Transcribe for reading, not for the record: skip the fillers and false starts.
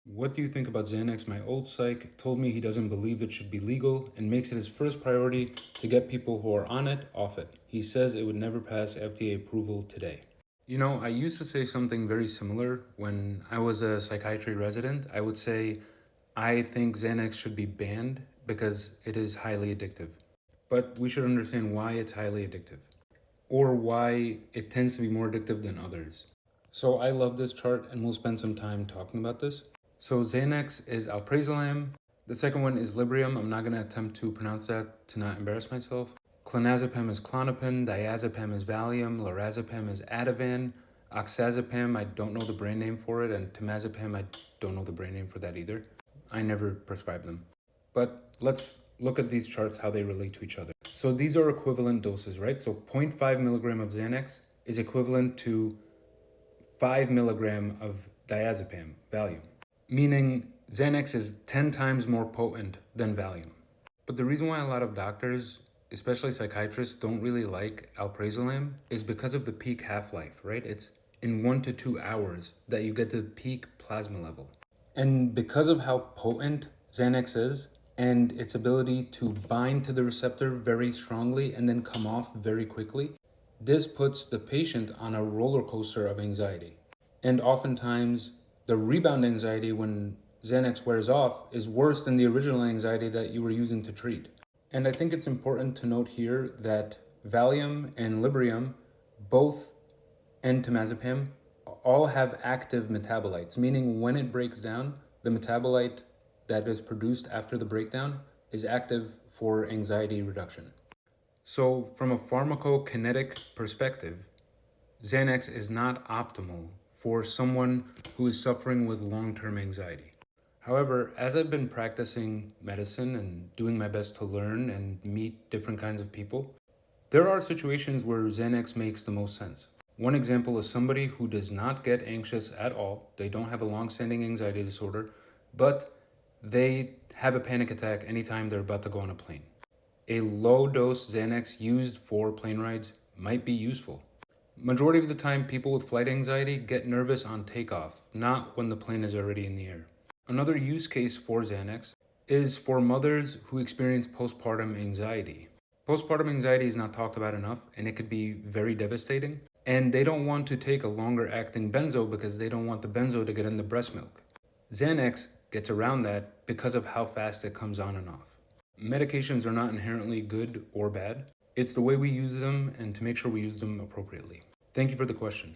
What do you think about Xanax? My old psych told me he doesn't believe it should be legal and makes it his first priority to get people who are on it off it. He says it would never pass FDA approval today. I used to say something very similar when I was a psychiatry resident. I would say, I think Xanax should be banned because it is highly addictive. But we should understand why it's highly addictive or why it tends to be more addictive than others. So I love this chart and we'll spend some time talking about this. So Xanax is alprazolam. The second one is Librium. I'm not going to attempt to pronounce that to not embarrass myself. Clonazepam is Klonopin. Diazepam is Valium. Lorazepam is Ativan. Oxazepam, I don't know the brand name for it. And temazepam, I don't know the brand name for that either. I never prescribe them. But let's look at these charts, how they relate to each other. So these are equivalent doses, right? So 0.5 milligram of Xanax is equivalent to 5 milligram of diazepam, Valium, meaning Xanax is 10 times more potent than Valium. But the reason why a lot of doctors, especially psychiatrists, don't really like alprazolam is because of the peak half-life, right? It's in 1 to 2 hours that you get the peak plasma level. And because of how potent Xanax is and its ability to bind to the receptor very strongly and then come off very quickly, this puts the patient on a roller coaster of anxiety. And oftentimes, the rebound anxiety when Xanax wears off is worse than the original anxiety that you were using to treat. And I think it's important to note here that Valium and Librium, both, and temazepam, all have active metabolites, meaning when it breaks down, the metabolite that is produced after the breakdown is active for anxiety reduction. So from a pharmacokinetic perspective, Xanax is not optimal for someone who is suffering with long-term anxiety. However, as I've been practicing medicine and doing my best to learn and meet different kinds of people, there are situations where Xanax makes the most sense. One example is somebody who does not get anxious at all. They don't have a long-standing anxiety disorder, but they have a panic attack anytime they're about to go on a plane. A low-dose Xanax used for plane rides might be useful. Majority of the time, people with flight anxiety get nervous on takeoff, not when the plane is already in the air. Another use case for Xanax is for mothers who experience postpartum anxiety. Postpartum anxiety is not talked about enough, and it could be very devastating. And they don't want to take a longer acting benzo because they don't want the benzo to get in the breast milk. Xanax gets around that because of how fast it comes on and off. Medications are not inherently good or bad. It's the way we use them and to make sure we use them appropriately. Thank you for the question.